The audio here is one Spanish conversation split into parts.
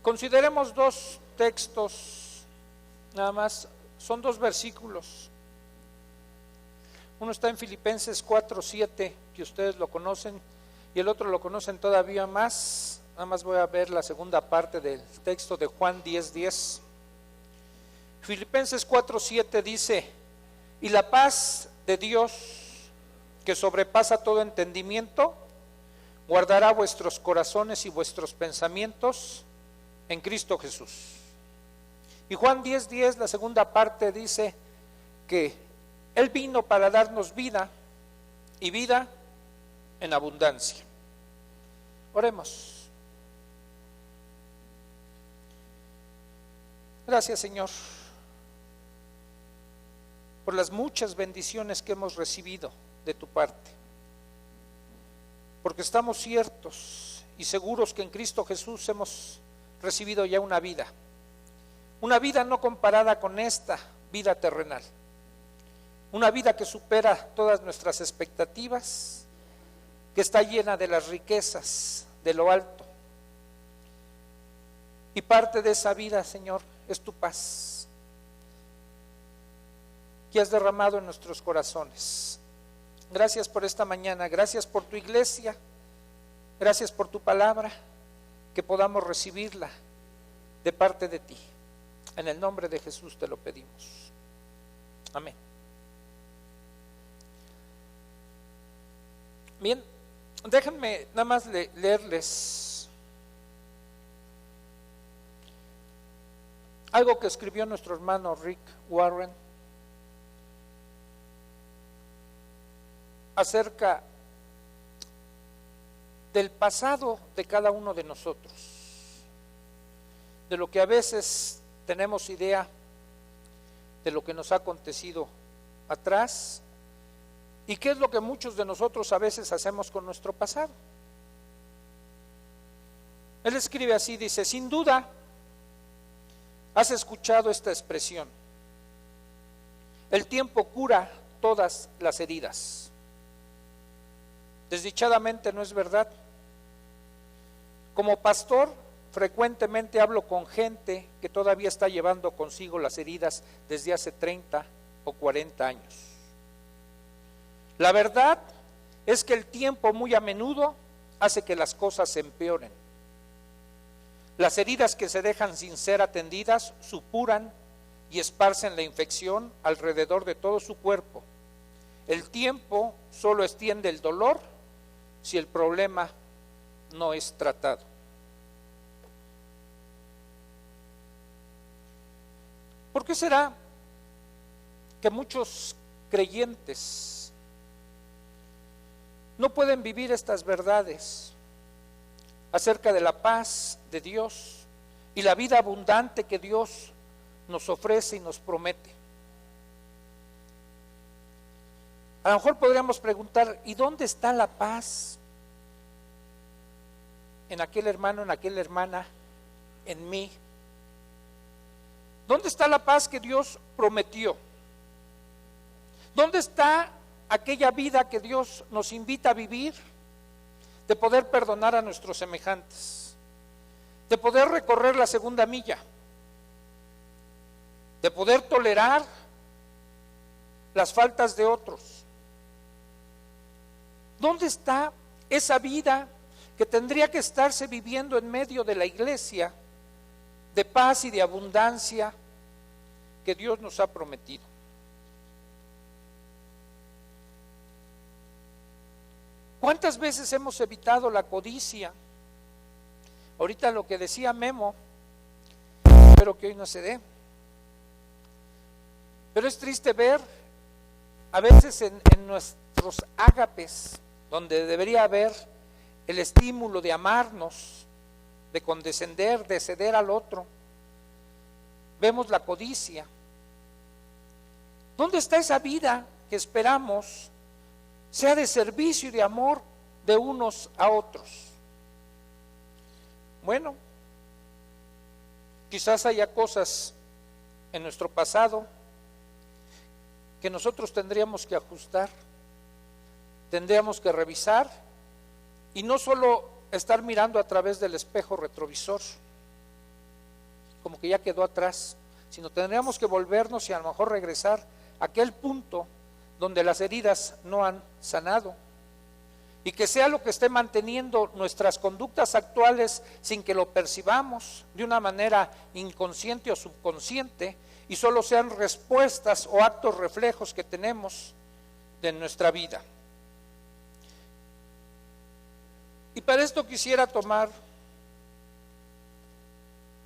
Consideremos dos textos, nada más, son dos versículos. Uno está en Filipenses 4:7, que ustedes lo conocen, y el otro lo conocen todavía más. Nada más voy a ver la segunda parte del texto de Juan 10:10. Filipenses 4:7 dice: y la paz de Dios, que sobrepasa todo entendimiento, guardará vuestros corazones y vuestros pensamientos en Cristo Jesús. Y Juan 10:10, la segunda parte, dice que Él vino para darnos vida y vida en abundancia. Oremos. Gracias, Señor, por las muchas bendiciones que hemos recibido de tu parte, porque estamos ciertos y seguros que en Cristo Jesús hemos recibido ya una vida no comparada con esta vida terrenal, una vida que supera todas nuestras expectativas, que está llena de las riquezas de lo alto, y parte de esa vida, Señor, es tu paz que has derramado en nuestros corazones. Gracias por esta mañana, gracias por tu iglesia, gracias por tu palabra, que podamos recibirla de parte de ti. En el nombre de Jesús te lo pedimos. Amén. Bien, déjenme nada más leerles algo que escribió nuestro hermano Rick Warren acerca del pasado de cada uno de nosotros, de lo que a veces tenemos idea de lo que nos ha acontecido atrás y qué es lo que muchos de nosotros a veces hacemos con nuestro pasado. Él escribe así, dice: sin duda has escuchado esta expresión: el tiempo cura todas las heridas. Desdichadamente no es verdad. Como pastor, frecuentemente hablo con gente que todavía está llevando consigo las heridas desde hace 30 o 40 años. La verdad es que el tiempo muy a menudo hace que las cosas se empeoren. Las heridas que se dejan sin ser atendidas supuran y esparcen la infección alrededor de todo su cuerpo. El tiempo solo extiende el dolor si el problema no es tratado. ¿Por qué será que muchos creyentes no pueden vivir estas verdades acerca de la paz de Dios y la vida abundante que Dios nos ofrece y nos promete? A lo mejor podríamos preguntar: ¿y dónde está la paz en aquel hermano, en aquella hermana, en mí? ¿Dónde está la paz que Dios prometió? ¿Dónde está aquella vida que Dios nos invita a vivir? De poder perdonar a nuestros semejantes, de poder recorrer la segunda milla, de poder tolerar las faltas de otros. ¿Dónde está esa vida que tendría que estarse viviendo en medio de la iglesia, de paz y de abundancia que Dios nos ha prometido? ¿Cuántas veces hemos evitado la codicia? Ahorita lo que decía Memo, espero que hoy no se dé. Pero es triste ver a veces en nuestros ágapes, donde debería haber el estímulo de amarnos, de condescender, de ceder al otro, vemos la codicia. ¿Dónde está esa vida que esperamos sea de servicio y de amor de unos a otros? Bueno, quizás haya cosas en nuestro pasado que nosotros tendríamos que ajustar, tendríamos que revisar, y no solo estar mirando a través del espejo retrovisor, como que ya quedó atrás, sino tendríamos que volvernos y a lo mejor regresar a aquel punto donde las heridas no han sanado, y que sea lo que esté manteniendo nuestras conductas actuales sin que lo percibamos de una manera inconsciente o subconsciente, y solo sean respuestas o actos reflejos que tenemos de nuestra vida. Y para esto quisiera tomar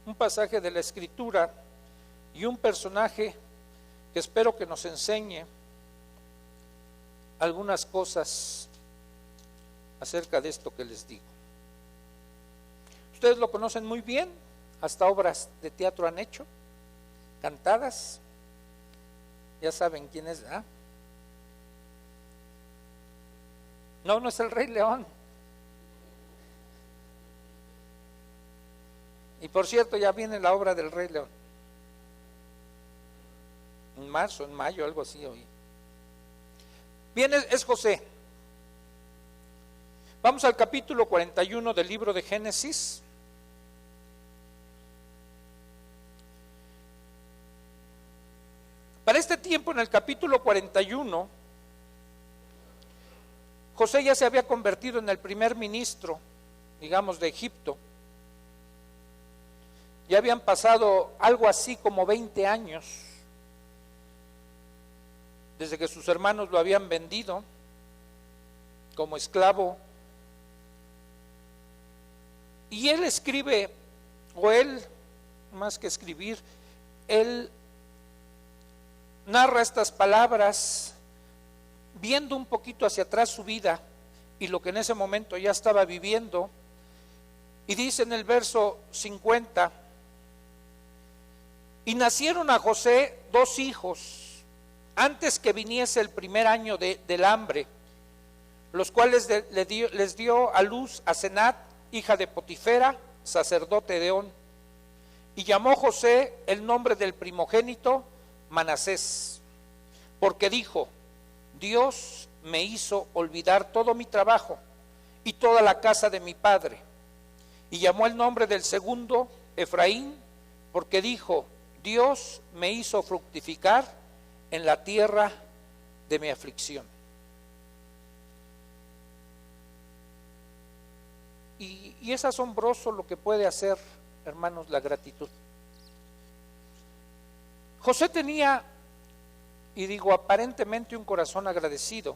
un pasaje de la Escritura y un personaje que espero que nos enseñe algunas cosas acerca de esto que les digo. Ustedes lo conocen muy bien, hasta obras de teatro han hecho, cantadas, ya saben quién es, ¿ah? No, no es el Rey León. Y por cierto, ya viene la obra del Rey León. En marzo, en mayo, algo así hoy. Bien, es José. Vamos al capítulo 41 del libro de Génesis. Para este tiempo, en el capítulo 41, José ya se había convertido en el primer ministro, digamos, de Egipto. Ya habían pasado algo así como 20 años desde que sus hermanos lo habían vendido como esclavo. Y él escribe, o él, más que escribir, él narra estas palabras viendo un poquito hacia atrás su vida y lo que en ese momento ya estaba viviendo. Y dice en el verso 50: y nacieron a José 2 hijos antes que viniese el primer año del hambre, los cuales les dio a luz a Senat, hija de Potifera, sacerdote de On, y llamó José el nombre del primogénito Manasés, porque dijo: Dios me hizo olvidar todo mi trabajo y toda la casa de mi padre. Y llamó el nombre del segundo Efraín, porque dijo: Dios me hizo fructificar en la tierra de mi aflicción. Y es asombroso lo que puede hacer, hermanos, la gratitud. José tenía, y digo aparentemente, un corazón agradecido,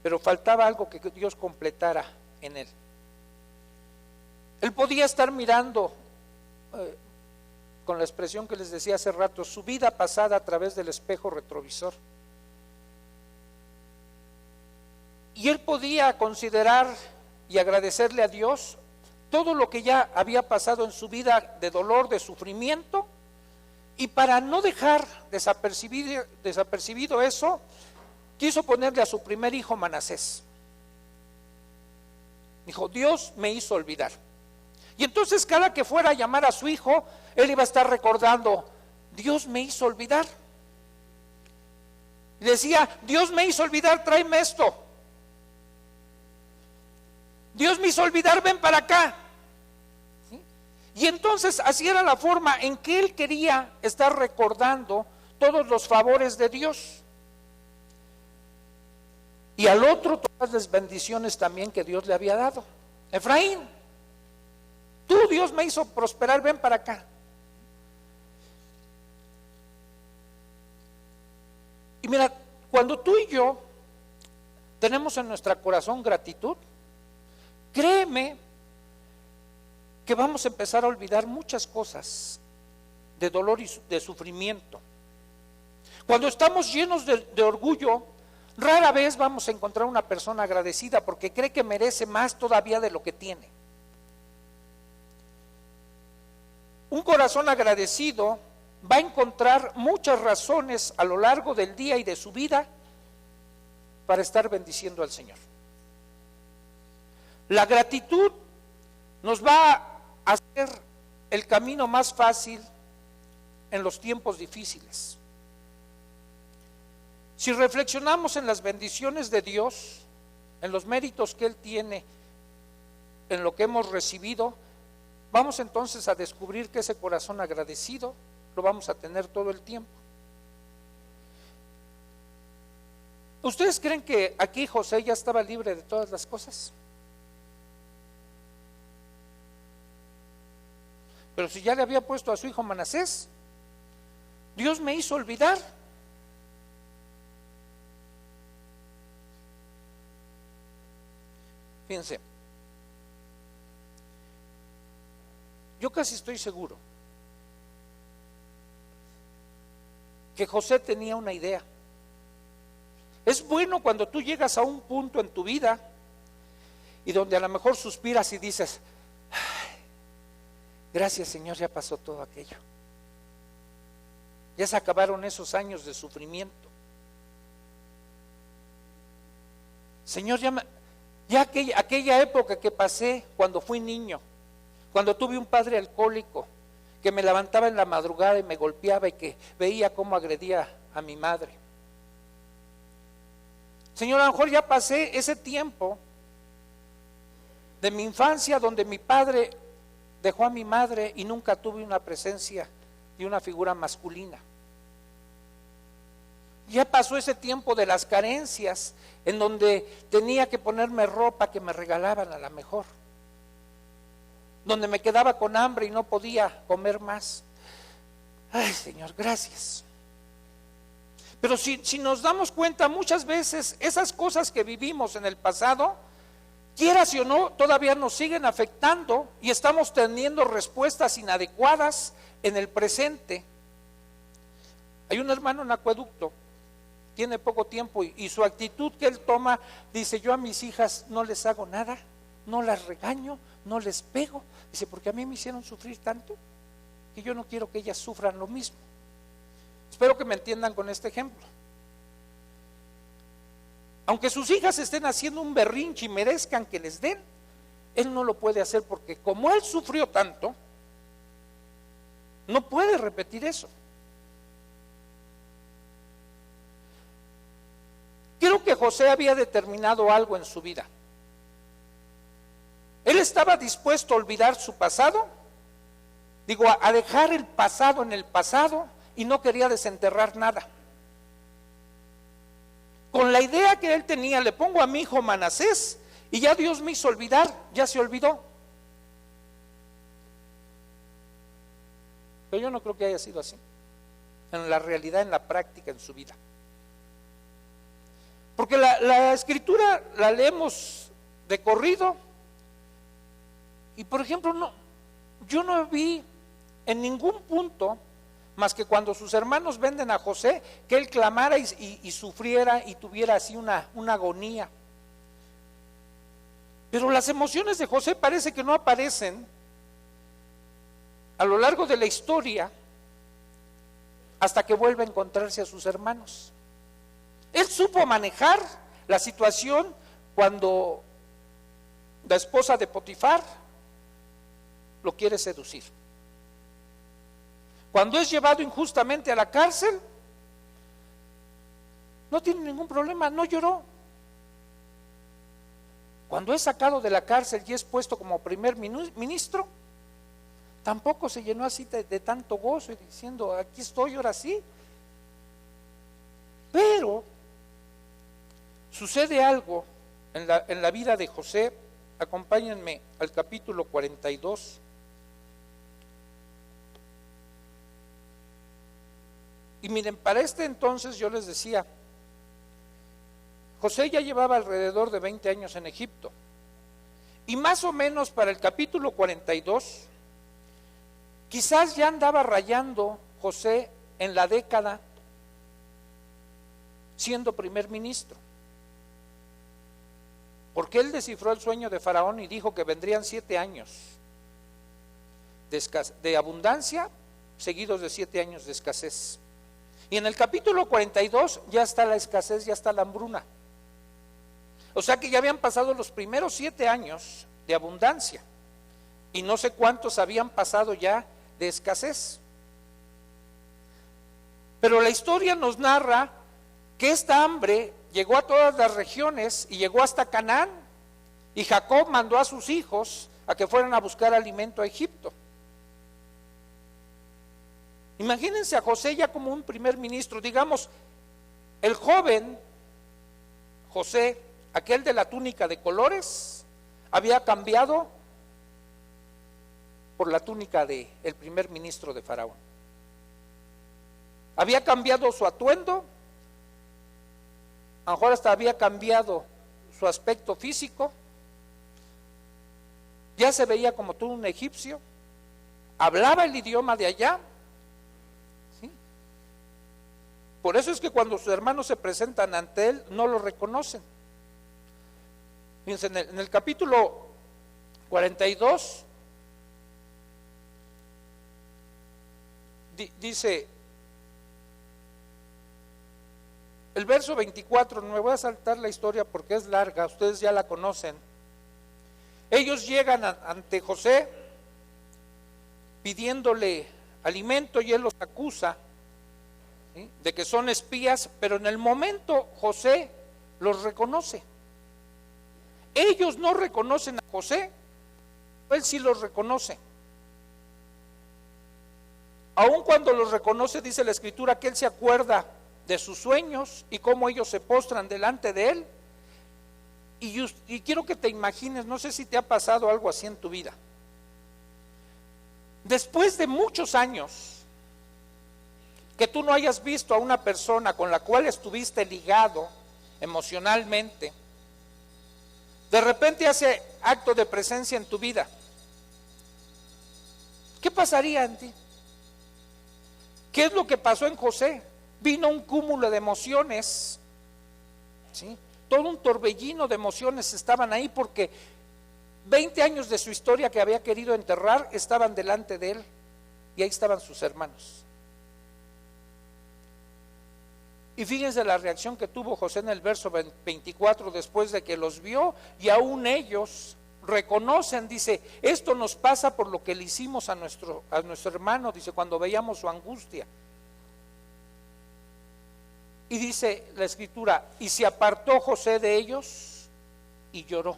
pero faltaba algo que Dios completara en él. Él podía estar mirando, con la expresión que les decía hace rato, su vida pasada a través del espejo retrovisor. Y él podía considerar y agradecerle a Dios todo lo que ya había pasado en su vida de dolor, de sufrimiento, y para no dejar desapercibido eso, quiso ponerle a su primer hijo Manasés. Dijo: Dios me hizo olvidar. Y entonces cada que fuera a llamar a su hijo, él iba a estar recordando: Dios me hizo olvidar. Y decía: Dios me hizo olvidar, tráeme esto. Dios me hizo olvidar, ven para acá. ¿Sí? Y entonces así era la forma en que él quería estar recordando todos los favores de Dios. Y al otro todas las bendiciones también que Dios le había dado. Efraín, tú, Dios me hizo prosperar, ven para acá. Y mira, cuando tú y yo tenemos en nuestro corazón gratitud, créeme que vamos a empezar a olvidar muchas cosas de dolor y de sufrimiento. Cuando estamos llenos de orgullo, rara vez vamos a encontrar una persona agradecida porque cree que merece más todavía de lo que tiene. Un corazón agradecido va a encontrar muchas razones a lo largo del día y de su vida para estar bendiciendo al Señor. La gratitud nos va a hacer el camino más fácil en los tiempos difíciles. Si reflexionamos en las bendiciones de Dios, en los méritos que Él tiene, en lo que hemos recibido, vamos entonces a descubrir que ese corazón agradecido lo vamos a tener todo el tiempo. ¿Ustedes creen que aquí José ya estaba libre de todas las cosas? Pero si ya le había puesto a su hijo Manasés, Dios me hizo olvidar. Fíjense, yo casi estoy seguro que José tenía una idea. Es bueno cuando tú llegas a un punto en tu vida y donde a lo mejor suspiras y dices, ay, gracias Señor, ya pasó todo aquello. Ya se acabaron esos años de sufrimiento. Señor, ya aquella época que pasé cuando fui niño, cuando tuve un padre alcohólico que me levantaba en la madrugada y me golpeaba y que veía cómo agredía a mi madre. Señor, a lo mejor ya pasé ese tiempo de mi infancia donde mi padre dejó a mi madre y nunca tuve una presencia de una figura masculina. Ya pasó ese tiempo de las carencias en donde tenía que ponerme ropa que me regalaban a la mejor, donde me quedaba con hambre y no podía comer más. Ay, Señor, gracias. Pero si nos damos cuenta, muchas veces esas cosas que vivimos en el pasado, quieras o no, todavía nos siguen afectando y estamos teniendo respuestas inadecuadas en el presente. Hay un hermano en Acueducto, tiene poco tiempo y su actitud que él toma, dice, yo a mis hijas no les hago nada, no las regaño, no les pego. Dice, porque a mí me hicieron sufrir tanto que yo no quiero que ellas sufran lo mismo. Espero que me entiendan con este ejemplo. Aunque sus hijas estén haciendo un berrinche y merezcan que les den, él no lo puede hacer porque como él sufrió tanto, no puede repetir eso. Creo que José había determinado algo en su vida. Él estaba dispuesto a olvidar su pasado, a dejar el pasado en el pasado y no quería desenterrar nada. Con la idea que él tenía, le pongo a mi hijo Manasés y ya Dios me hizo olvidar, ya se olvidó. Pero yo no creo que haya sido así, en la realidad, en la práctica, en su vida. Porque la escritura la leemos de corrido y por ejemplo yo no vi en ningún punto más que cuando sus hermanos venden a José que él clamara y sufriera y tuviera así una agonía. Pero las emociones de José parece que no aparecen a lo largo de la historia hasta que vuelve a encontrarse a sus hermanos. Él supo manejar la situación cuando la esposa de Potifar lo quiere seducir. Cuando es llevado injustamente a la cárcel, no tiene ningún problema, no lloró. Cuando es sacado de la cárcel y es puesto como primer ministro, tampoco se llenó así de tanto gozo y diciendo, aquí estoy, ahora sí. Pero sucede algo en la vida de José. Acompáñenme al capítulo 42. Y miren, para este entonces yo les decía, José ya llevaba alrededor de 20 años en Egipto. Y más o menos para el capítulo 42, quizás ya andaba rayando José en la década siendo primer ministro. Porque él descifró el sueño de Faraón y dijo que vendrían 7 años de abundancia seguidos de 7 años de escasez. Y en el capítulo 42 ya está la escasez, ya está la hambruna. O sea que ya habían pasado los primeros 7 años de abundancia y no sé cuántos habían pasado ya de escasez. Pero la historia nos narra que esta hambre llegó a todas las regiones y llegó hasta Canaán, y Jacob mandó a sus hijos a que fueran a buscar alimento a Egipto. Imagínense a José ya como un primer ministro, digamos, el joven José, aquel de la túnica de colores, había cambiado por la túnica del primer ministro de Faraón. Había cambiado su atuendo, a lo mejor hasta había cambiado su aspecto físico, ya se veía como todo un egipcio, hablaba el idioma de allá. ¿Sí? Por eso es que cuando sus hermanos se presentan ante él, no lo reconocen. Fíjense, en el capítulo 42, dice, el verso 24, no me voy a saltar la historia porque es larga, ustedes ya la conocen. Ellos llegan ante José pidiéndole alimento y él los acusa, ¿sí?, de que son espías, pero en el momento José los reconoce. Ellos no reconocen a José, él sí los reconoce. Aun cuando los reconoce, dice la Escritura que él se acuerda de sus sueños y cómo ellos se postran delante de él. Y quiero que te imagines, no sé si te ha pasado algo así en tu vida. Después de muchos años que tú no hayas visto a una persona con la cual estuviste ligado emocionalmente, de repente hace acto de presencia en tu vida, ¿qué pasaría en ti? ¿Qué es lo que pasó en José? Vino un cúmulo de emociones, ¿sí? Todo un torbellino de emociones estaban ahí porque 20 años de su historia que había querido enterrar estaban delante de él y ahí estaban sus hermanos. Y fíjense la reacción que tuvo José en el verso 24 después de que los vio y aún ellos reconocen, dice, esto nos pasa por lo que le hicimos a nuestro hermano, dice, cuando veíamos su angustia. Y dice la Escritura, y se apartó José de ellos y lloró.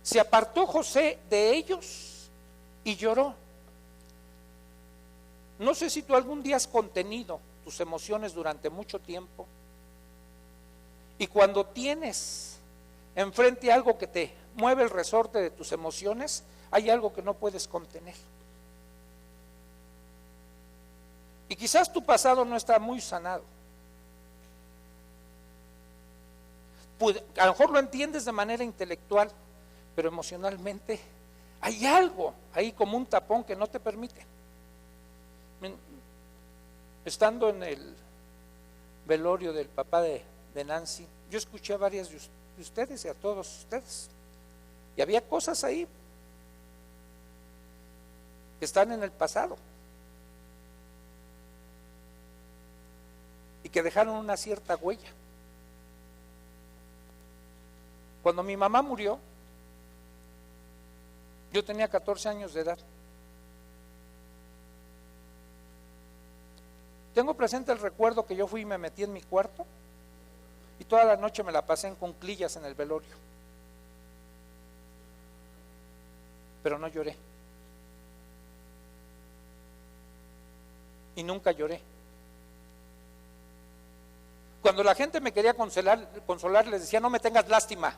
Se apartó José de ellos y lloró. No sé si tú algún día has contenido tus emociones durante mucho tiempo y cuando tienes enfrente algo que te mueve el resorte de tus emociones, hay algo que no puedes contener. Y quizás tu pasado no está muy sanado. A lo mejor lo entiendes de manera intelectual, pero emocionalmente hay algo ahí como un tapón que no te permite. Estando en el velorio del papá de Nancy, yo escuché a varias de ustedes y a todos ustedes. Y había cosas ahí que están en el pasado y que dejaron una cierta huella. Cuando mi mamá murió, yo tenía 14 años de edad. Tengo presente el recuerdo que yo fui y me metí en mi cuarto y toda la noche me la pasé en cuclillas en el velorio. Pero no lloré. Y nunca lloré. Cuando la gente me quería consolar, les decía, no me tengas lástima.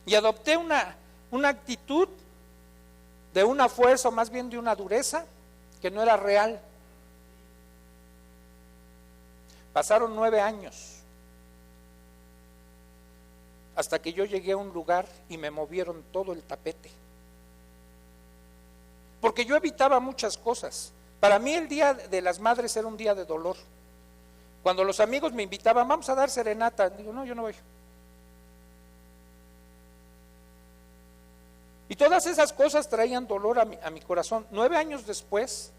Y adopté una actitud de una fuerza, o más bien de una dureza, que no era real. Pasaron 9 años hasta que yo llegué a un lugar y me movieron todo el tapete. Porque yo evitaba muchas cosas. Para mí el Día de las Madres era un día de dolor. Cuando los amigos me invitaban, vamos a dar serenata, digo, no, yo no voy. Y todas esas cosas traían dolor a mi corazón. 9 años después,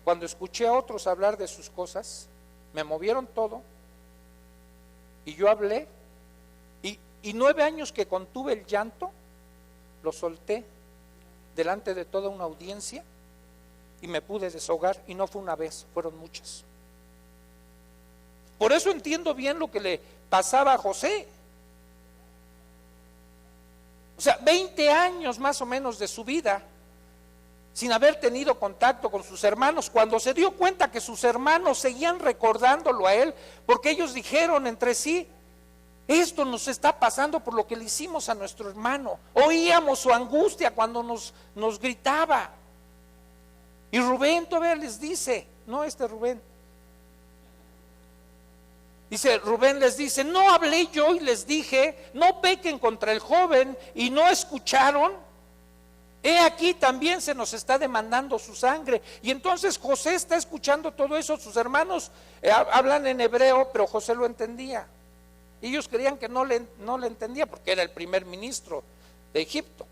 cuando escuché a otros hablar de sus cosas, me movieron todo y yo hablé. Y 9 años que contuve el llanto, lo solté delante de toda una audiencia y me pude desahogar. Y no fue una vez, fueron muchas. Por eso entiendo bien lo que le pasaba a José. O sea, 20 años más o menos de su vida sin haber tenido contacto con sus hermanos, cuando se dio cuenta que sus hermanos seguían recordándolo a él, porque ellos dijeron entre sí: esto nos está pasando por lo que le hicimos a nuestro hermano. Oíamos su angustia cuando nos gritaba. Y Rubén todavía les dice, no Rubén, dice, Rubén les dice: no hablé yo y les dije, no pequen contra el joven, y no escucharon. He aquí también se nos está demandando su sangre. Y entonces José está escuchando todo eso. Sus hermanos hablan en hebreo, pero José lo entendía. Y ellos creían que no le entendía, porque era el primer ministro de Egipto.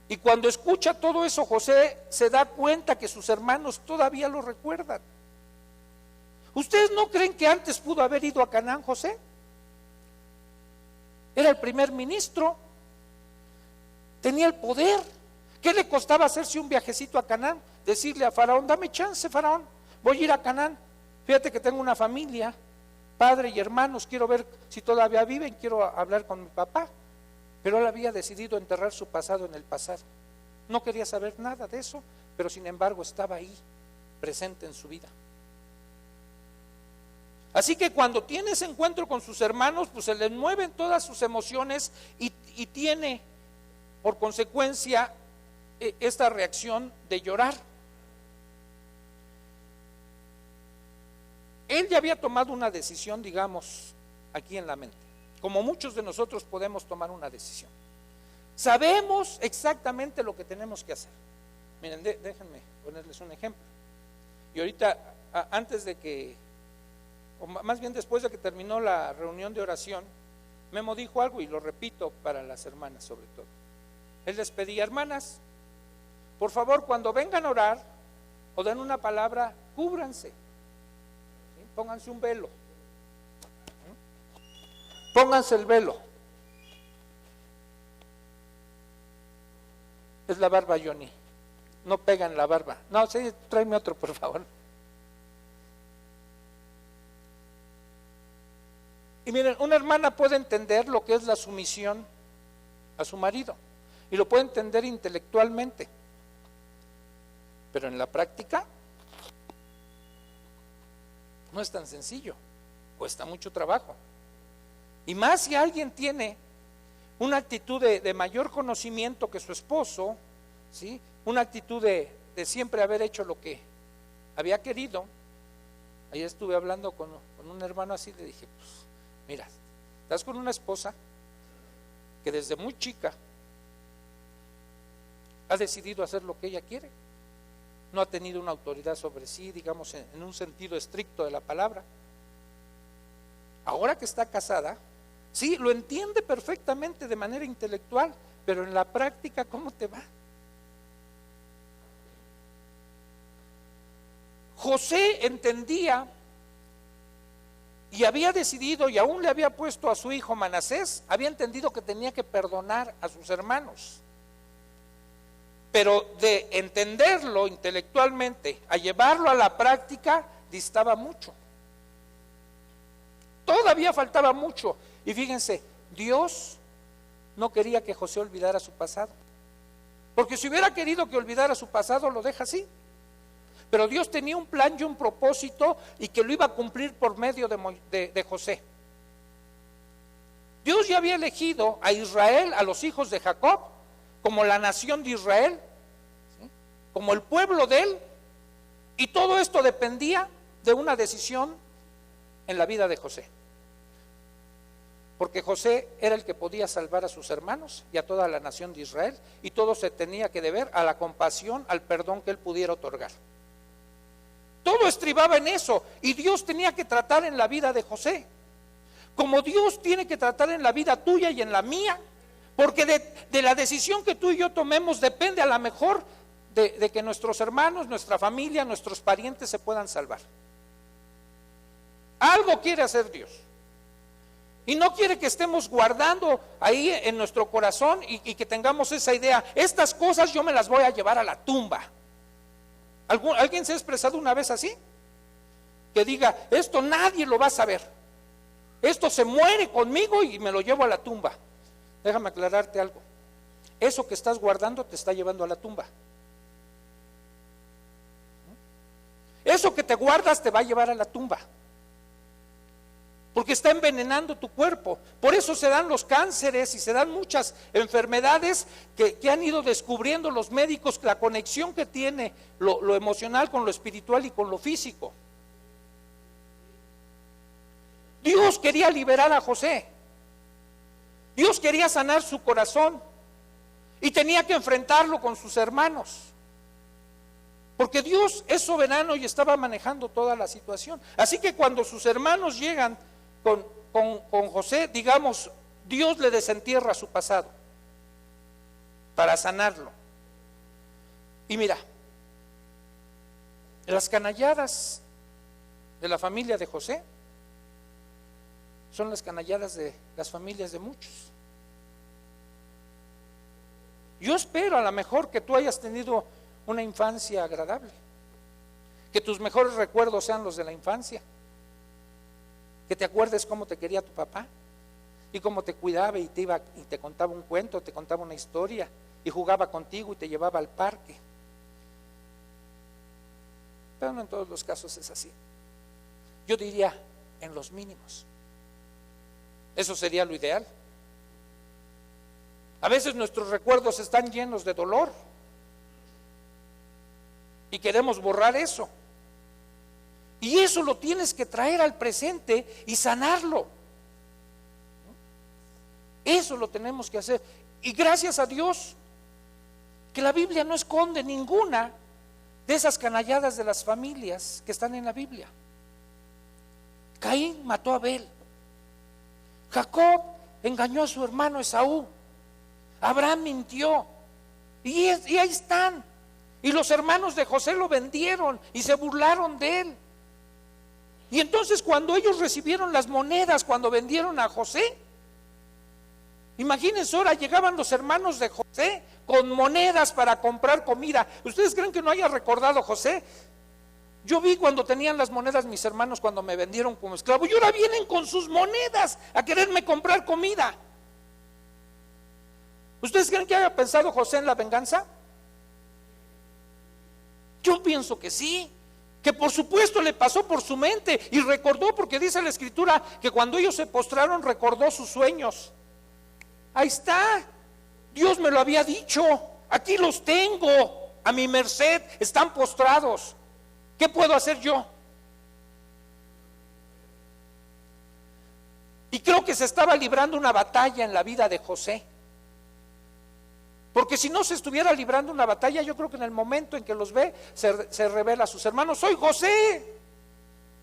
Y cuando escucha todo eso, José se da cuenta que sus hermanos todavía lo recuerdan. ¿Ustedes no creen que antes pudo haber ido a Canaán José? Era el primer ministro, tenía el poder. ¿Qué le costaba hacerse un viajecito a Canaán? Decirle a Faraón: dame chance, Faraón, voy a ir a Canaán. Fíjate que tengo una familia, padre y hermanos, quiero ver si todavía viven, quiero hablar con mi papá. Pero él había decidido enterrar su pasado en el pasado. No quería saber nada de eso, pero sin embargo estaba ahí, presente en su vida. Así que cuando tiene ese encuentro con sus hermanos, pues se le mueven todas sus emociones y tiene por consecuencia esta reacción de llorar. Él ya había tomado una decisión, digamos, aquí en la mente. Como muchos de nosotros podemos tomar una decisión. Sabemos exactamente lo que tenemos que hacer. Miren, déjenme ponerles un ejemplo. Y ahorita, antes de que, o más bien después de que terminó la reunión de oración, Memo dijo algo y lo repito para las hermanas sobre todo. Él les pedía: hermanas, por favor, cuando vengan a orar o den una palabra, cúbranse, ¿sí? Pónganse un velo, pónganse el velo. Es la barba, Johnny, no pegan la barba. No, sí, tráeme otro, por favor. Y miren, una hermana puede entender lo que es la sumisión a su marido y lo puede entender intelectualmente, pero en la práctica no es tan sencillo, cuesta mucho trabajo. Y más si alguien tiene una actitud de mayor conocimiento que su esposo, ¿sí? Una actitud de siempre haber hecho lo que había querido. Ayer estuve hablando con un hermano así, le dije: pues mira, estás con una esposa que desde muy chica ha decidido hacer lo que ella quiere. No ha tenido una autoridad sobre sí, digamos, en un sentido estricto de la palabra. Ahora que está casada, sí, lo entiende perfectamente de manera intelectual, pero en la práctica, ¿cómo te va? José entendía y había decidido, y aún le había puesto a su hijo Manasés, había entendido que tenía que perdonar a sus hermanos. Pero de entenderlo intelectualmente a llevarlo a la práctica distaba mucho. Todavía faltaba mucho. Y fíjense, Dios no quería que José olvidara su pasado, porque si hubiera querido que olvidara su pasado, lo deja así. Pero Dios tenía un plan y un propósito, y que lo iba a cumplir por medio de José. Dios ya había elegido a Israel, a los hijos de Jacob, como la nación de Israel, ¿sí? Como el pueblo de él, y todo esto dependía de una decisión en la vida de José, porque José era el que podía salvar a sus hermanos y a toda la nación de Israel, y todo se tenía que deber a la compasión, al perdón que él pudiera otorgar. Todo estribaba en eso, y Dios tenía que tratar en la vida de José, como Dios tiene que tratar en la vida tuya y en la mía, porque de la decisión que tú y yo tomemos depende a lo mejor de que nuestros hermanos, nuestra familia, nuestros parientes se puedan salvar. Algo quiere hacer Dios, y no quiere que estemos guardando ahí en nuestro corazón y que tengamos esa idea: estas cosas yo me las voy a llevar a la tumba. ¿Alguien se ha expresado una vez así? que diga, esto nadie lo va a saber, esto se muere conmigo y me lo llevo a la tumba. Déjame aclararte algo, eso que estás guardando te está llevando a la tumba. Eso que te guardas te va a llevar a la tumba, porque está envenenando tu cuerpo. Por eso se dan los cánceres y se dan muchas enfermedades que han ido descubriendo los médicos, la conexión que tiene lo emocional con lo espiritual y con lo físico. Dios quería liberar a José, Dios quería sanar su corazón y tenía que enfrentarlo con sus hermanos, porque Dios es soberano y estaba manejando toda la situación. Así que cuando sus hermanos llegan con José, digamos, Dios le desentierra su pasado para sanarlo. Y mira, las canalladas de la familia de José son las canalladas de las familias de muchos. Yo espero a lo mejor que tú hayas tenido una infancia agradable, que tus mejores recuerdos sean los de la infancia, que te acuerdes cómo te quería tu papá y cómo te cuidaba y te contaba un cuento, te contaba una historia y jugaba contigo y te llevaba al parque. Pero no en todos los casos es así. Yo diría en los mínimos. Eso sería lo ideal. A veces nuestros recuerdos están llenos de dolor y queremos borrar eso. Y eso lo tienes que traer al presente y sanarlo. Eso lo tenemos que hacer. Y gracias a Dios que la Biblia no esconde ninguna de esas canalladas de las familias que están en la Biblia. Caín mató a Abel, Jacob engañó a su hermano Esaú, Abraham mintió, y ahí están. Y los hermanos de José lo vendieron y se burlaron de él. Y entonces cuando ellos recibieron las monedas, cuando vendieron a José, imagínense, ahora llegaban los hermanos de José con monedas para comprar comida. ¿Ustedes creen que no haya recordado José? Yo vi cuando tenían las monedas mis hermanos cuando me vendieron como esclavo, y ahora vienen con sus monedas a quererme comprar comida. ¿Ustedes creen que haya pensado José en la venganza? Yo pienso que sí, que por supuesto le pasó por su mente y recordó, porque dice la Escritura que cuando ellos se postraron recordó sus sueños. Ahí está, Dios me lo había dicho, aquí los tengo a mi merced, están postrados. ¿Qué puedo hacer yo? Y creo que se estaba librando una batalla en la vida de José. Porque si no se estuviera librando una batalla, yo creo que en el momento en que los ve, se revela a sus hermanos: soy José.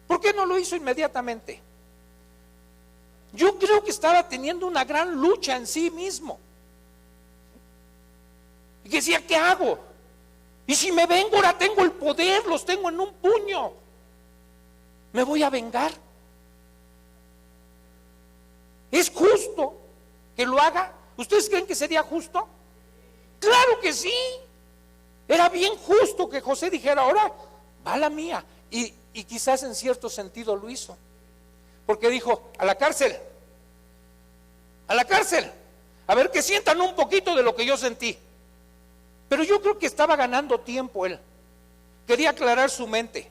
¿Por qué no lo hizo inmediatamente? Yo creo que estaba teniendo una gran lucha en sí mismo. Y que decía, ¿qué hago? Y si me vengo, ahora tengo el poder, los tengo en un puño. ¿Me voy a vengar? ¿Es justo que lo haga? ¿Ustedes creen que sería justo? Claro que sí. Era bien justo que José dijera, ahora va la mía. Y quizás en cierto sentido lo hizo. Porque dijo, a la cárcel. A la cárcel. A ver que sientan un poquito de lo que yo sentí. Pero yo creo que estaba ganando tiempo él. Quería aclarar su mente.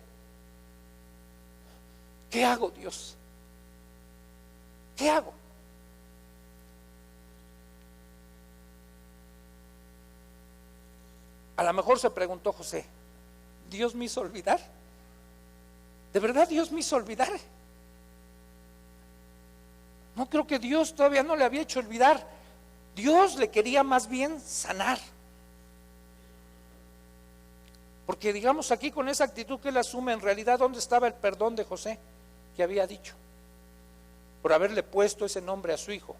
¿Qué hago, Dios? ¿Qué hago? A lo mejor se preguntó José, ¿Dios me hizo olvidar? ¿De verdad Dios me hizo olvidar? No, creo que Dios todavía no le había hecho olvidar. Dios le quería más bien sanar. Porque digamos aquí con esa actitud que él asume, en realidad ¿dónde estaba el perdón de José que había dicho? Por haberle puesto ese nombre a su hijo.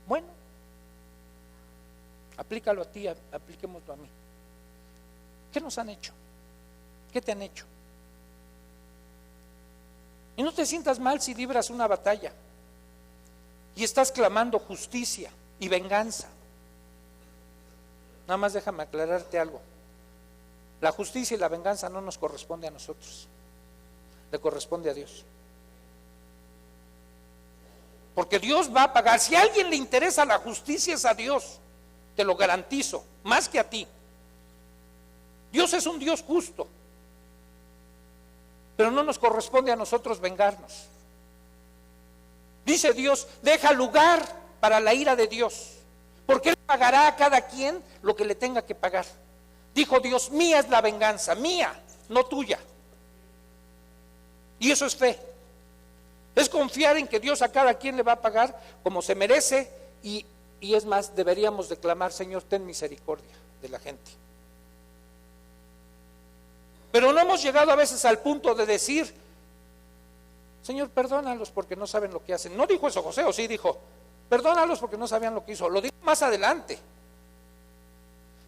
Bueno, aplícalo a ti, apliquémoslo a mí. ¿Qué nos han hecho? ¿Qué te han hecho? Y no te sientas mal si libras una batalla y estás clamando justicia y venganza. Nada más déjame aclararte algo. La justicia y la venganza no nos corresponde a nosotros, le corresponde a Dios. Porque Dios va a pagar. Si a alguien le interesa la justicia es a Dios, te lo garantizo, más que a ti. Dios es un Dios justo, pero no nos corresponde a nosotros vengarnos. Dice Dios, deja lugar para la ira de Dios, porque Él pagará a cada quien lo que le tenga que pagar. Dijo Dios, mía es la venganza, mía, no tuya. Y eso es fe. Es confiar en que Dios a cada quien le va a pagar como se merece, y es más, deberíamos declamar, Señor, ten misericordia de la gente. Pero no hemos llegado a veces al punto de decir, Señor, perdónalos porque no saben lo que hacen. No dijo eso José, o sí dijo, perdónalos porque no sabían lo que hizo. Lo dijo más adelante.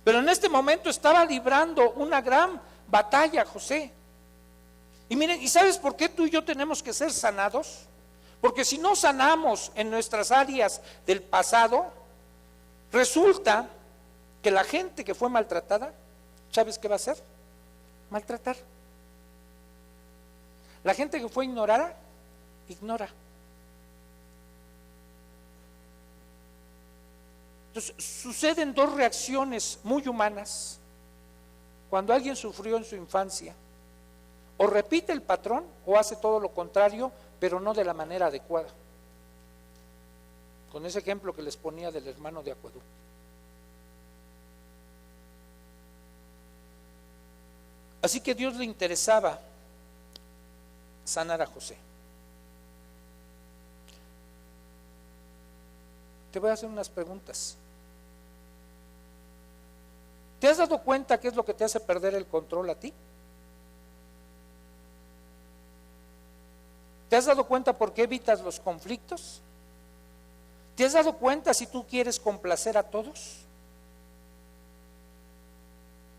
Pero en este momento estaba librando una gran batalla José. Y miren, ¿y sabes por qué tú y yo tenemos que ser sanados? Porque si no sanamos en nuestras áreas del pasado, resulta que la gente que fue maltratada, ¿sabes qué va a hacer? Maltratar. La gente que fue ignorada, ignora. Entonces, suceden dos reacciones muy humanas cuando alguien sufrió en su infancia. O repite el patrón o hace todo lo contrario, pero no de la manera adecuada. Con ese ejemplo que les ponía del hermano de Acueducto. Así que Dios le interesaba sanar a José. Te voy a hacer unas preguntas. ¿Te has dado cuenta qué es lo que te hace perder el control a ti? ¿Te has dado cuenta por qué evitas los conflictos? ¿Te has dado cuenta si tú quieres complacer a todos?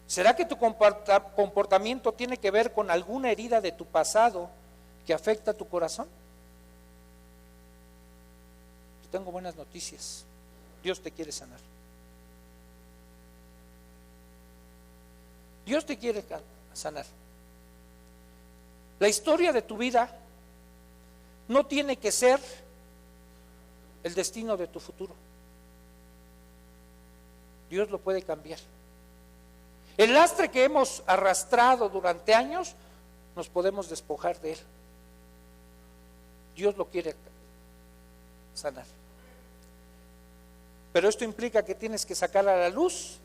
¿Será que tu comportamiento tiene que ver con alguna herida de tu pasado que afecta a tu corazón? Yo tengo buenas noticias. Dios te quiere sanar. Dios te quiere sanar. La historia de tu vida no tiene que ser el destino de tu futuro. Dios lo puede cambiar. El lastre que hemos arrastrado durante años, nos podemos despojar de él. Dios lo quiere sanar. Pero esto implica que tienes que sacar a la luz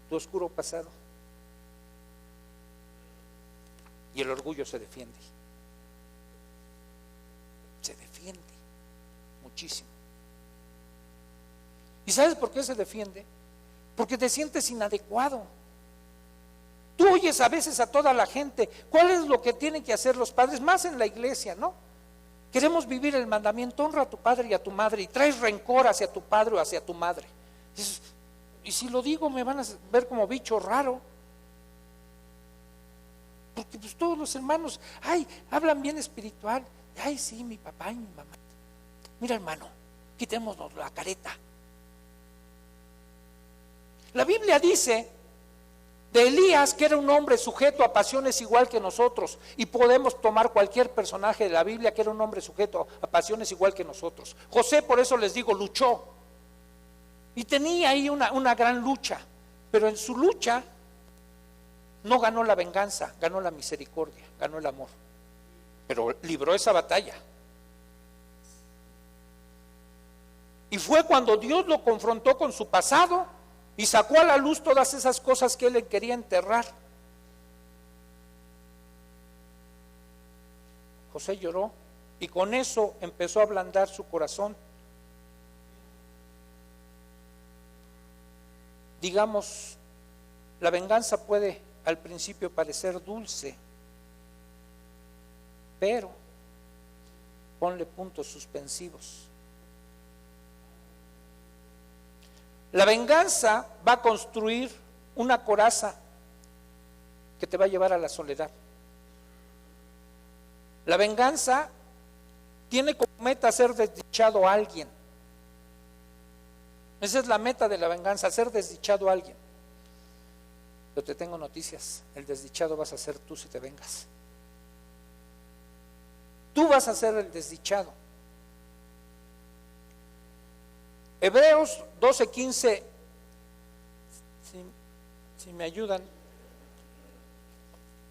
tu oscuro pasado. Y el orgullo se defiende. Se defiende muchísimo. ¿Y sabes por qué se defiende? Porque te sientes inadecuado. Tú oyes a veces a toda la gente, ¿cuál es lo que tienen que hacer los padres? Más en la iglesia, ¿no? Queremos vivir el mandamiento, honra a tu padre y a tu madre, y traes rencor hacia tu padre o hacia tu madre. Y si lo digo me van a ver como bicho raro. Porque pues todos los hermanos, ay, hablan bien espiritual. Ay, sí, mi papá y mi mamá. Mira, hermano, quitémonos la careta. La Biblia dice de Elías que era un hombre sujeto a pasiones igual que nosotros, y podemos tomar cualquier personaje de la Biblia que era un hombre sujeto a pasiones igual que nosotros. José, por eso les digo, luchó y tenía ahí una gran lucha, pero en su lucha no ganó la venganza, ganó la misericordia, ganó el amor, pero libró esa batalla. Y fue cuando Dios lo confrontó con su pasado y sacó a la luz todas esas cosas que él le quería enterrar. José lloró y con eso empezó a ablandar su corazón. Digamos, la venganza puede al principio parecer dulce, pero ponle puntos suspensivos. La venganza va a construir una coraza que te va a llevar a la soledad. La venganza tiene como meta hacer desdichado a alguien. Esa es la meta de la venganza, hacer desdichado a alguien. Pero te tengo noticias, el desdichado vas a ser tú si te vengas. Tú vas a ser el desdichado. Hebreos 12:15, si me ayudan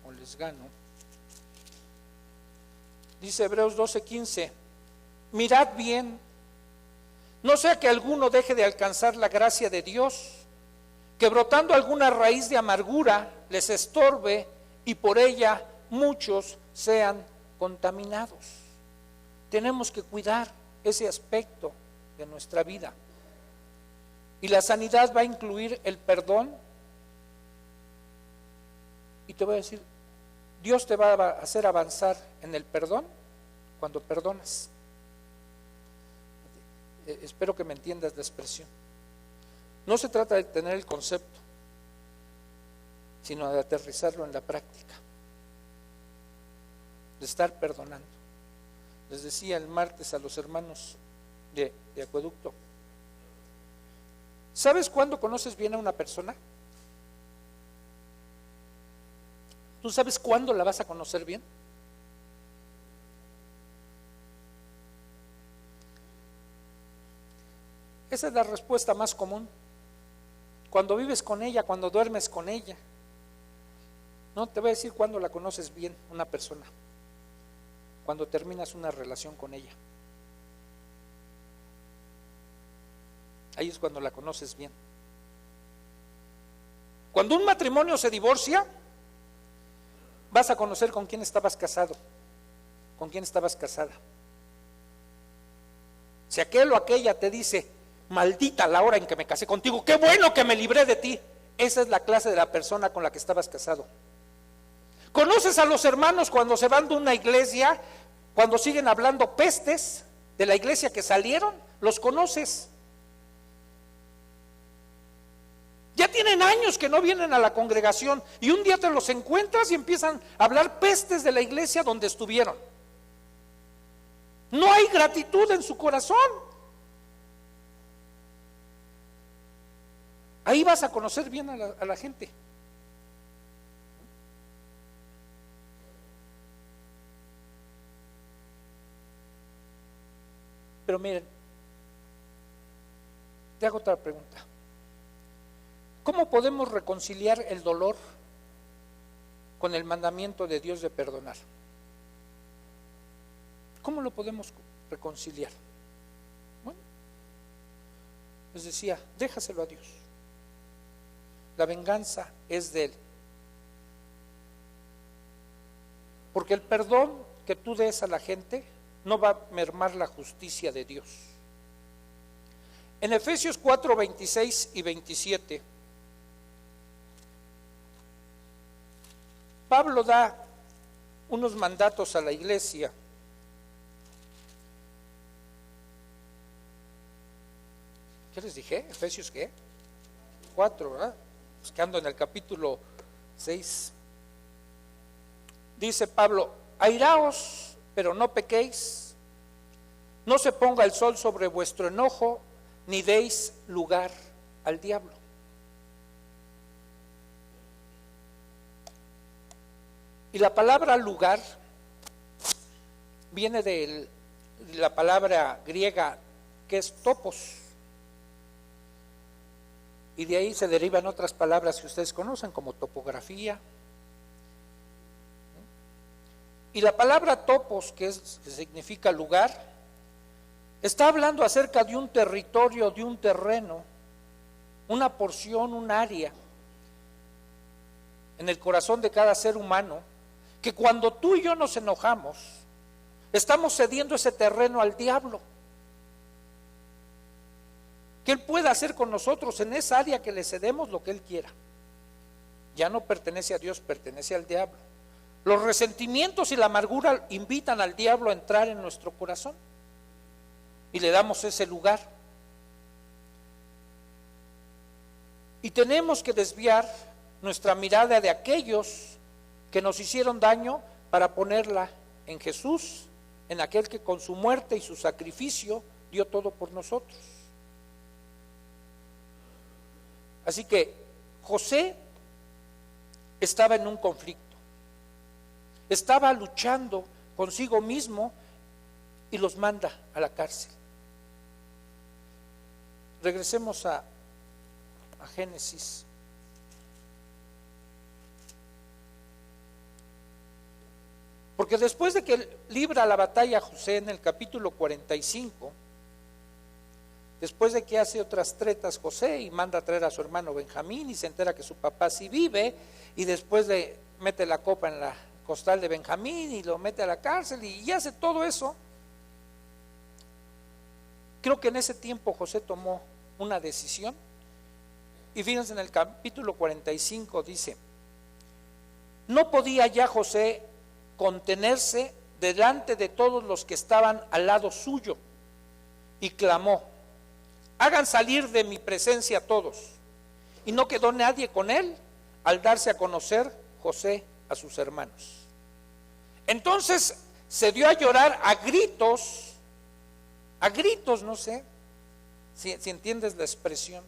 o les gano. Dice Hebreos 12:15, mirad bien, no sea que alguno deje de alcanzar la gracia de Dios, que brotando alguna raíz de amargura les estorbe y por ella muchos sean contaminados. Tenemos que cuidar ese aspecto de nuestra vida. Y la sanidad va a incluir el perdón. Y te voy a decir, Dios te va a hacer avanzar en el perdón cuando perdonas. Espero que me entiendas la expresión. No se trata de tener el concepto, sino de aterrizarlo en la práctica, de estar perdonando. Les decía el martes a los hermanos de Acueducto, ¿sabes cuándo conoces bien a una persona? ¿Tú sabes cuándo la vas a conocer bien? Esa es la respuesta más común. Cuando vives con ella, cuando duermes con ella. No te voy a decir cuándo la conoces bien una persona. Cuando terminas una relación con ella. Ahí es cuando la conoces bien. Cuando un matrimonio se divorcia, vas a conocer con quién estabas casado, con quién estabas casada. Si aquel o aquella te dice, maldita la hora en que me casé contigo, qué bueno que me libré de ti, esa es la clase de la persona con la que estabas casado. ¿Conoces a los hermanos cuando se van de una iglesia, cuando siguen hablando pestes de la iglesia que salieron? ¿Los conoces? Ya tienen años que no vienen a la congregación y un día te los encuentras y empiezan a hablar pestes de la iglesia donde estuvieron. No hay gratitud en su corazón. Ahí vas a conocer bien a la gente. Pero miren, te hago otra pregunta. ¿Cómo podemos reconciliar el dolor con el mandamiento de Dios de perdonar? ¿Cómo lo podemos reconciliar? Bueno, les decía, déjaselo a Dios. La venganza es de Él. Porque el perdón que tú des a la gente no va a mermar la justicia de Dios. En Efesios 4, 26 y 27, Pablo da unos mandatos a la iglesia. ¿Qué les dije? ¿Efesios qué? 4, ¿verdad? Pues que ando en el capítulo 6. Dice Pablo, airaos, pero no pequéis, no se ponga el sol sobre vuestro enojo, ni deis lugar al diablo. Y la palabra lugar viene de la palabra griega que es topos. Y de ahí se derivan otras palabras que ustedes conocen como topografía. Y la palabra topos, que significa lugar, está hablando acerca de un territorio, de un terreno, una porción, un área en el corazón de cada ser humano, que cuando tú y yo nos enojamos, estamos cediendo ese terreno al diablo. Que Él pueda hacer con nosotros en esa área que le cedemos lo que Él quiera. Ya no pertenece a Dios, pertenece al diablo. Los resentimientos y la amargura invitan al diablo a entrar en nuestro corazón y le damos ese lugar. Y tenemos que desviar nuestra mirada de aquellos que nos hicieron daño para ponerla en Jesús, en aquel que con su muerte y su sacrificio dio todo por nosotros. Así que José estaba en un conflicto, estaba luchando consigo mismo y los manda a la cárcel. Regresemos a Génesis. Porque después de que libra la batalla José en el capítulo 45, después de que hace otras tretas José y manda a traer a su hermano Benjamín y se entera que su papá sí vive, y después de mete la copa en la costal de Benjamín y lo mete a la cárcel y hace todo eso, creo que en ese tiempo José tomó una decisión. Y fíjense, en el capítulo 45 dice: no podía ya José contenerse delante de todos los que estaban al lado suyo, y clamó: hagan salir de mi presencia a todos. Y no quedó nadie con él al darse a conocer José a sus hermanos. Entonces se dio a llorar a gritos, no sé si entiendes la expresión,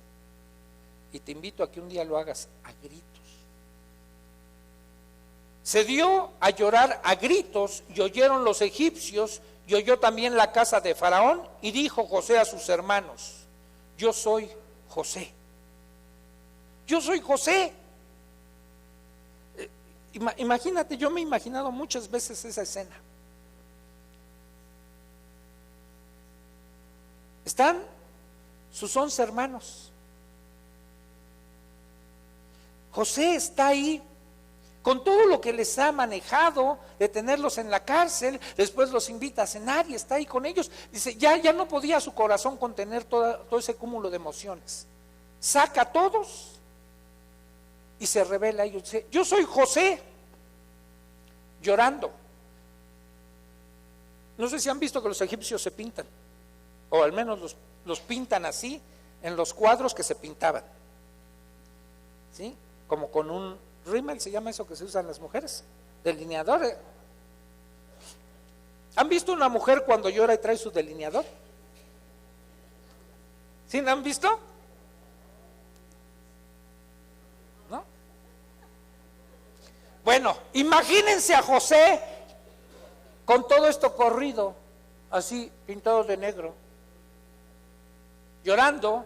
y te invito a que un día lo hagas, a gritos. Se dio a llorar a gritos, y oyeron los egipcios, y oyó también la casa de Faraón, y dijo José a sus hermanos: yo soy José. Yo soy José. Imagínate, yo me he imaginado muchas veces esa escena. Están sus 11 hermanos. José está ahí con todo lo que les ha manejado de tenerlos en la cárcel, después los invita a cenar y está ahí con ellos. Dice, ya no podía su corazón contener todo ese cúmulo de emociones. Saca a todos y se revela a ellos. Dice, yo soy José, llorando. No sé si han visto que los egipcios se pintan, o al menos los pintan así en los cuadros que se pintaban, ¿sí? Como con un rímel, se llama eso que se usan las mujeres, delineador. ¿Han visto una mujer cuando llora y trae su delineador? ¿Sí la han visto? ¿No? Bueno, imagínense a José con todo esto corrido, así pintado de negro, llorando,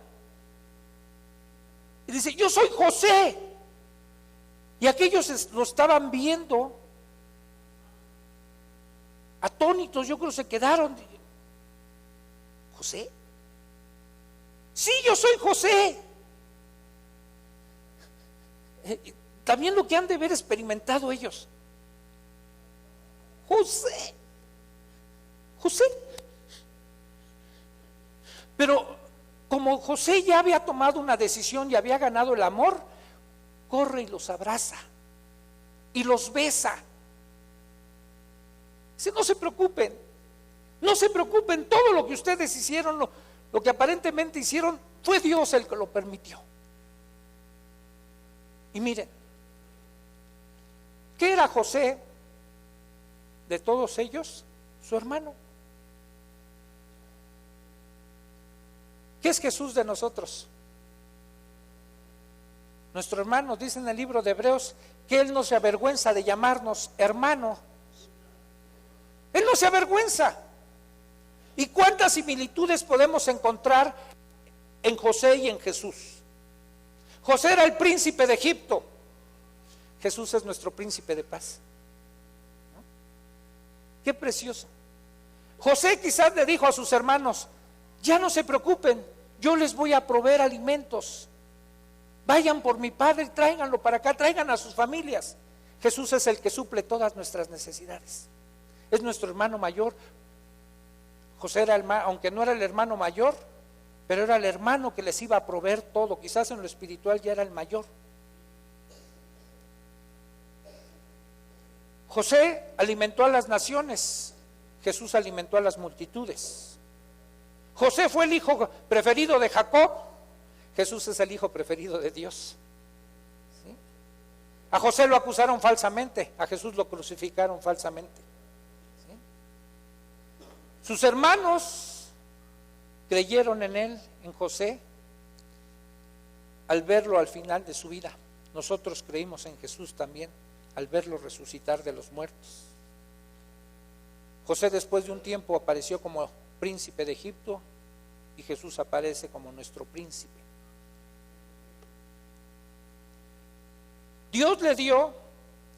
y dice, yo soy José. Y aquellos lo estaban viendo, atónitos, yo creo que se quedaron. ¿José? Sí, yo soy José. También lo que han de haber experimentado ellos. José. Pero como José ya había tomado una decisión y había ganado el amor, corre y los abraza y los besa. Dice, no se preocupen, todo lo que ustedes hicieron, lo que aparentemente hicieron, fue Dios el que lo permitió. Y miren, ¿qué era José de todos ellos? Su hermano. ¿Qué es Jesús de nosotros? Nuestro hermano, dice en el libro de Hebreos, que Él no se avergüenza de llamarnos hermano. Él no se avergüenza. ¿Y cuántas similitudes podemos encontrar en José y en Jesús? José era el príncipe de Egipto. Jesús es nuestro príncipe de paz. ¿No? Qué precioso. José quizás le dijo a sus hermanos, ya no se preocupen, yo les voy a proveer alimentos. Vayan por mi padre y tráiganlo para acá, traigan a sus familias. Jesús es el que suple todas nuestras necesidades. Es nuestro hermano mayor. José era aunque no era el hermano mayor, pero era el hermano que les iba a proveer todo. Quizás en lo espiritual ya era el mayor. José alimentó a las naciones, Jesús alimentó a las multitudes. José fue el hijo preferido de Jacob, Jesús es el hijo preferido de Dios. ¿Sí? A José lo acusaron falsamente, a Jesús lo crucificaron falsamente. ¿Sí? Sus hermanos creyeron en él, en José, al verlo al final de su vida. nosotros creímos en Jesús también al verlo resucitar de los muertos. José después de un tiempo apareció como príncipe de Egipto y Jesús aparece como nuestro príncipe. Dios le dio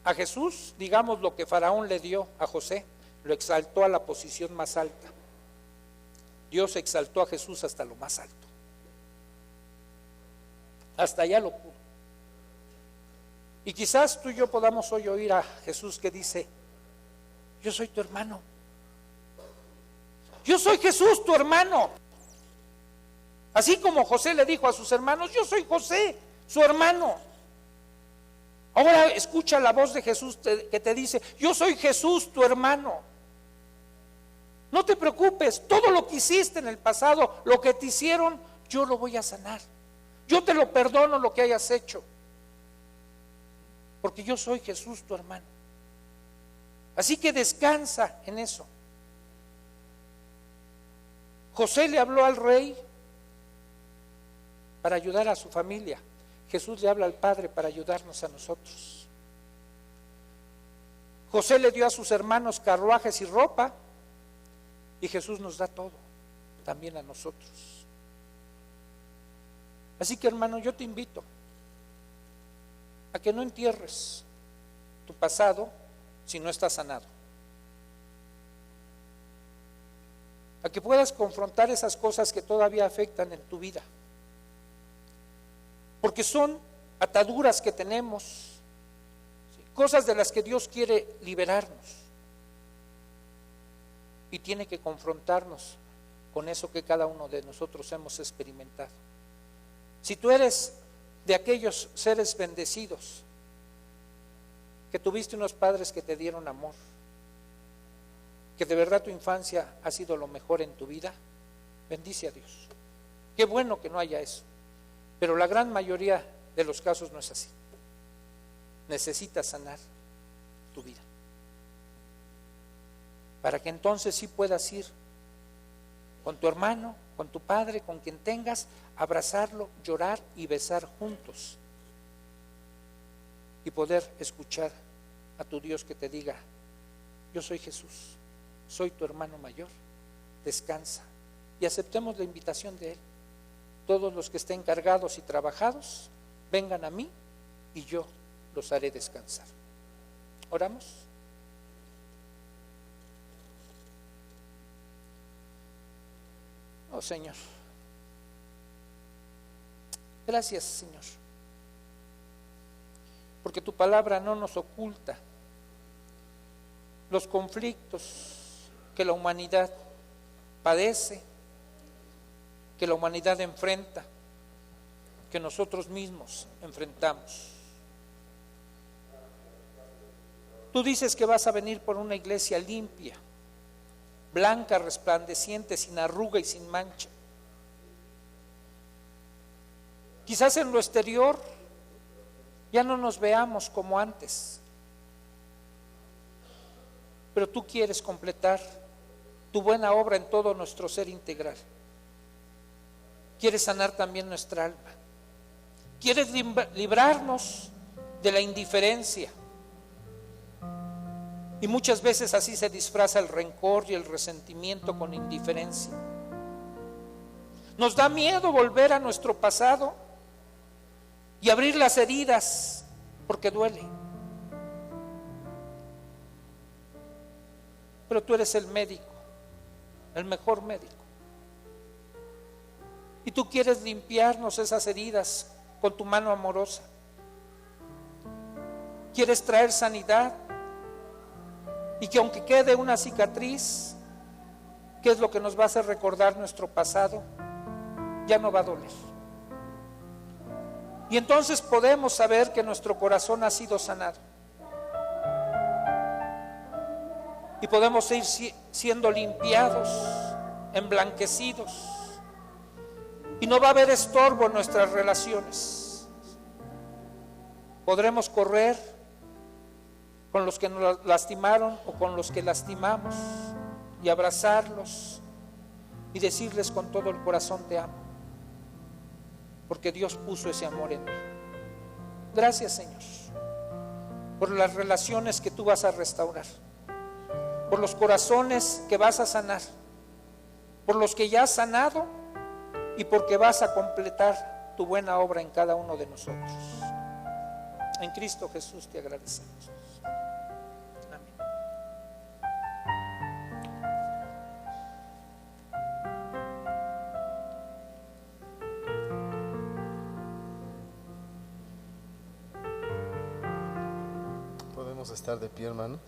a Jesús, digamos, lo que Faraón le dio a José, lo exaltó a la posición más alta. Dios exaltó a Jesús hasta lo más alto. Hasta allá lo pudo. Y quizás tú y yo podamos hoy oír a Jesús que dice: yo soy tu hermano. Yo soy Jesús, tu hermano. Así como José le dijo a sus hermanos: yo soy José, su hermano. Ahora escucha la voz de Jesús que te dice: yo soy Jesús, tu hermano. No te preocupes, todo lo que hiciste en el pasado, lo que te hicieron, yo lo voy a sanar. Yo te lo perdono lo que hayas hecho, porque yo soy Jesús, tu hermano. Así que descansa en eso. José le habló al rey para ayudar a su familia. Jesús le habla al Padre para ayudarnos a nosotros. José le dio a sus hermanos carruajes y ropa, y Jesús nos da todo, también a nosotros. Así que, hermano, yo te invito a que no entierres tu pasado si no estás sanado. A que puedas confrontar esas cosas que todavía afectan en tu vida. Porque son ataduras que tenemos, ¿sí? Cosas de las que Dios quiere liberarnos. Y tiene que confrontarnos con eso que cada uno de nosotros hemos experimentado. Si tú eres de aquellos seres bendecidos, que tuviste unos padres que te dieron amor, que de verdad tu infancia ha sido lo mejor en tu vida, bendice a Dios. Qué bueno que no haya eso, pero la gran mayoría de los casos no es así. Necesitas sanar tu vida, para que entonces sí puedas ir con tu hermano, con tu padre, con quien tengas, abrazarlo, llorar y besar juntos, y poder escuchar a tu Dios que te diga: yo soy Jesús, soy tu hermano mayor, descansa. Y aceptemos la invitación de Él. Todos los que estén cargados y trabajados, vengan a mí y yo los haré descansar. ¿Oramos? Oh Señor, gracias, Señor, porque tu palabra no nos oculta los conflictos que la humanidad padece, que la humanidad enfrenta, que nosotros mismos enfrentamos. Tú dices que vas a venir por una iglesia limpia, blanca, resplandeciente, sin arruga y sin mancha. Quizás en lo exterior ya no nos veamos como antes, pero tú quieres completar tu buena obra en todo nuestro ser integral. Quieres sanar también nuestra alma. Quieres librarnos de la indiferencia. Y muchas veces así se disfraza el rencor y el resentimiento con indiferencia. Nos da miedo volver a nuestro pasado y abrir las heridas porque duele. Pero tú eres el médico, el mejor médico. Y tú quieres limpiarnos esas heridas con tu mano amorosa. Quieres traer sanidad. Y que aunque quede una cicatriz, que es lo que nos va a hacer recordar nuestro pasado, ya no va a doler. Y entonces podemos saber que nuestro corazón ha sido sanado. Y podemos ir siendo limpiados, emblanquecidos. Y no va a haber estorbo en nuestras relaciones. Podremos correr con los que nos lastimaron o con los que lastimamos y abrazarlos y decirles con todo el corazón: te amo, porque Dios puso ese amor en mí. Gracias, Señor, por las relaciones que tú vas a restaurar, por los corazones que vas a sanar, por los que ya has sanado y porque vas a completar tu buena obra en cada uno de nosotros. En Cristo Jesús te agradecemos. Amén. Podemos estar de pie, hermanos.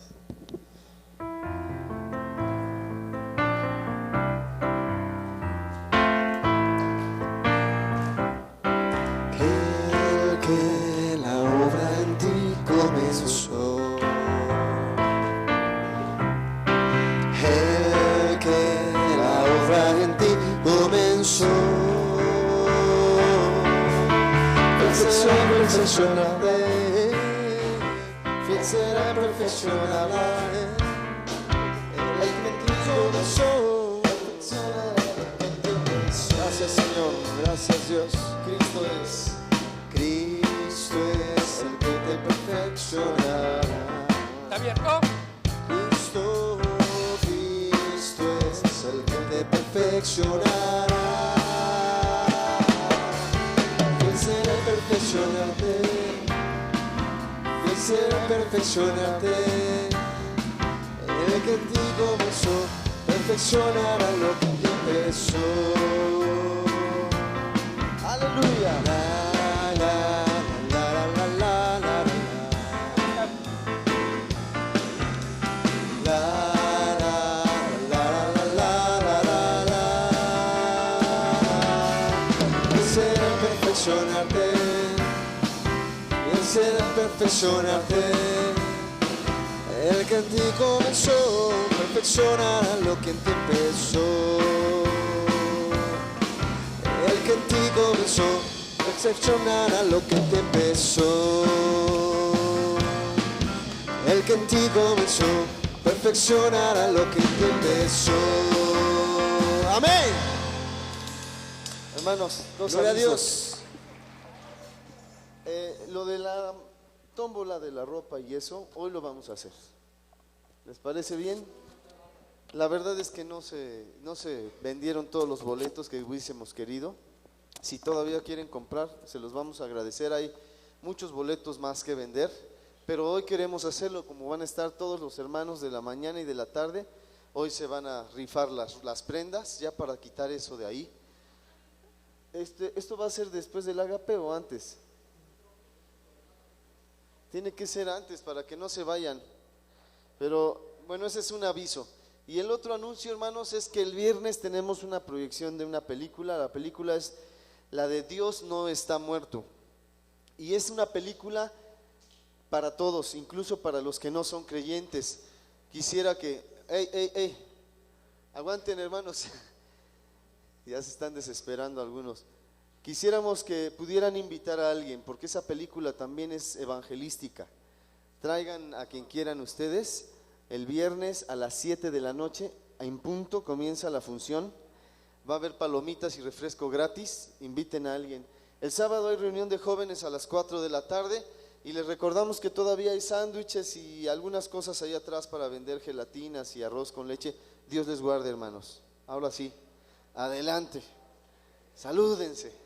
Que la obra en ti comenzó, que la obra en ti comenzó, perfeccionaré, fiel será, perfeccionará, el que en ti comenzó, gracias Señor, gracias Dios. Cristo es el que te perfeccionará. ¿Está abierto? Cristo es el que te perfeccionará. Fiel será perfeccionarte, fiel será perfeccionarte. El que en ti comenzó, perfeccionará lo que empezó. Aleluya. Perfeccionarte, el que en ti comenzó, perfeccionará lo que en ti empezó. El que en ti comenzó, perfeccionará lo que en ti empezó. El que en ti comenzó, perfeccionará lo que en ti empezó. Amén. Hermanos, Gloria a Dios. Lo de la tómbola de la ropa y eso, hoy lo vamos a hacer. ¿Les parece bien? La verdad es que no se vendieron todos los boletos que hubiésemos querido. Si todavía quieren comprar, se los vamos a agradecer. Hay muchos boletos más que vender, pero hoy queremos hacerlo. Como van a estar todos los hermanos de la mañana y de la tarde, hoy se van a rifar las prendas, ya para quitar eso de ahí. ¿Esto va a ser después del agape o antes? Tiene que ser antes para que no se vayan. Pero bueno, ese es un aviso. Y el otro anuncio, hermanos, es que el viernes tenemos una proyección de una película. La película es la de Dios no está muerto. Y es una película para todos, incluso para los que no son creyentes. Quisiera que... aguanten, hermanos. Ya se están desesperando algunos. Quisiéramos que pudieran invitar a alguien, porque esa película también es evangelística. Traigan a quien quieran ustedes. El viernes a las 7 de la noche, en punto, comienza la función. Va a haber palomitas y refresco gratis. Inviten a alguien. El sábado hay reunión de jóvenes a las 4 de la tarde. Y les recordamos que todavía hay sándwiches y algunas cosas ahí atrás para vender, gelatinas y arroz con leche. Dios les guarde, hermanos. Ahora sí, adelante. Salúdense.